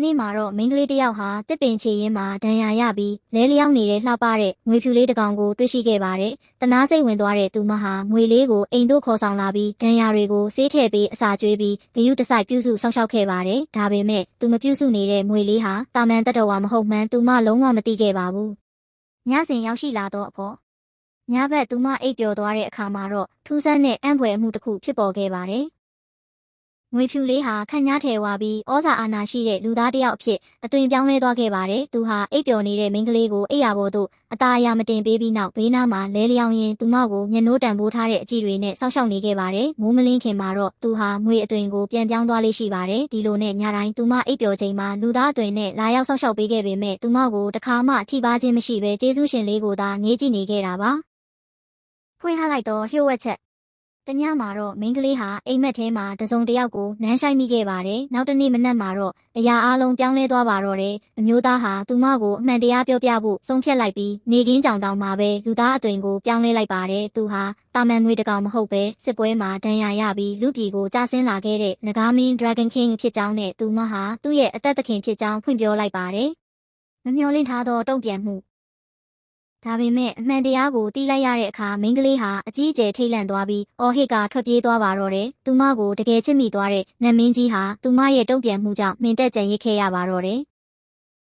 နေ့မှာတော့မိန်းကလေးတစ်ယောက်ဟာတစ်ပင်ချေရင်းမှာဒဏ်ရာရပြီးလဲလျောင်းနေတဲ့လှပတဲ့ငွေဖြူလေးတစ်ကောင်ကိုတွေ့ရှိခဲ့ပါတယ်။တနာစိတ်ဝင်သွားတဲ့သူမဟာငွေလေးကိုအိမ်သို့ခေါ်ဆောင်လာပြီးဒဏ်ရာတွေကိုဆေးထည့်ပေးအစာကျွေးပြီးဂရုတစိုက်ပြုစုစောင့်ရှောက်ခဲ့ပါတယ်။ဒါပေမဲ့သူမပြုစုနေတဲ့ငွေလေးဟာတာမန်တတော်ဝါမဟုတ်မှန်းသူမလုံးဝမသိခဲ့ပါဘူး။ညစဉ်ရောက်ရှိလာတော့အဖော်ညဘက်သူမအိပ်ပျော်သွားတဲ့အခါမှာတော့ထူးဆန်းတဲ့အံ့ဖွယ်အမှုတစ်ခုဖြစ်ပေါ်ခဲ့ပါတယ်။ငွေဖြူလေးဟာခန့်ညားထည်ဝါပြီးဩဇာအာဏာရှိတဲ့လူသားတစ်ယောက်အဖြစ်အသွင်ပြောင်းလဲသွားခဲ့ပါတယ်။သူဟာအိပ်ပျော်နေတဲ့မိန်းကလေးကိုအိပ်ယာပေါ်သို့အသားအရာမတင်ပေးပြီးနောက်ဘေးနားမှာလဲလျောင်းရင်းသူမကိုမျက်နှိုးတံပိုးထားတဲ့အကြည့်တွေနဲ့စောင့်ရှောက်နေခဲ့ပါတယ်။မိုးမလင်းခင်မှာတော့သူဟာငွေအသွင်ကိုပြန်ပြောင်းသွားလေးရှိပါတယ်။ဒီလိုနဲ့ညတိုင်းသူမအိပ်ပျော်ချိန်မှာလူသားအသွင်နဲ့လာရောက်စောင့်ရှောက်ပေးခဲ့ပေမဲ့သူမကိုတခါမှထိပါခြင်းမရှိဘဲကျေးဇူးရှင်လေးကိုသာငေးကြည့်နေခဲ့တာပါ။ဖွင့်ဟလိုက်တော့လျှို့ဝှက်ချက်တညမှာတော့မိန်းကလေးဟာအိမ်မက်ထဲမှာတစုံတစ်ယောက်ကိုနမ်းဆိုင်မိခဲ့ပါတယ်။နောက်တစ်နေ့မနက်မှာတော့အရာအလုံးပြောင်းလဲသွားပါတော့တယ်။အမျိုးသားဟာသူမကိုအမှန်တရားပြောပြဖို့ဆုံးဖြတ်လိုက်ပြီးနေခင်းကြောင်တောင်မှာပဲလူသားအသွင်ကိုပြောင်းလဲလိုက်ပါတယ်။သူဟာတာမန်ငွေတကောင်မဟုတ်ပဲစစ်ပွဲမှာဒဏ်ရာရပြီးလူပြည်ကိုကြာဆင်းလာခဲ့တဲ့နဂါမင်း Dragon King ဖြစ်ကြောင်းနဲ့သူမဟာသူ့ရဲ့အသက်သခင်ဖြစ်ကြောင်းဖွင့်ပြောလိုက်ပါတယ်။မမျှော်လင့်ထားသောတုံ့ပြန်မှုဒါပေမဲ့အမှန်တရားကိုတီးလိုက်ရတဲ့အခါမိန်းကလေးဟာအကြီးအကျယ်ထိတ်လန့်သွားပြီးအော်ဟစ်ကထွက်ပြေးသွားပါတော့တယ်။သူမကိုတကယ်ချစ်မိသွားတဲ့နတ်မင်းကြီးဟာသူမရဲ့တုံ့ပြန်မှုကြောင့်မှင်တက်ကြံရစ်ခဲ့ရပါတော့တယ်။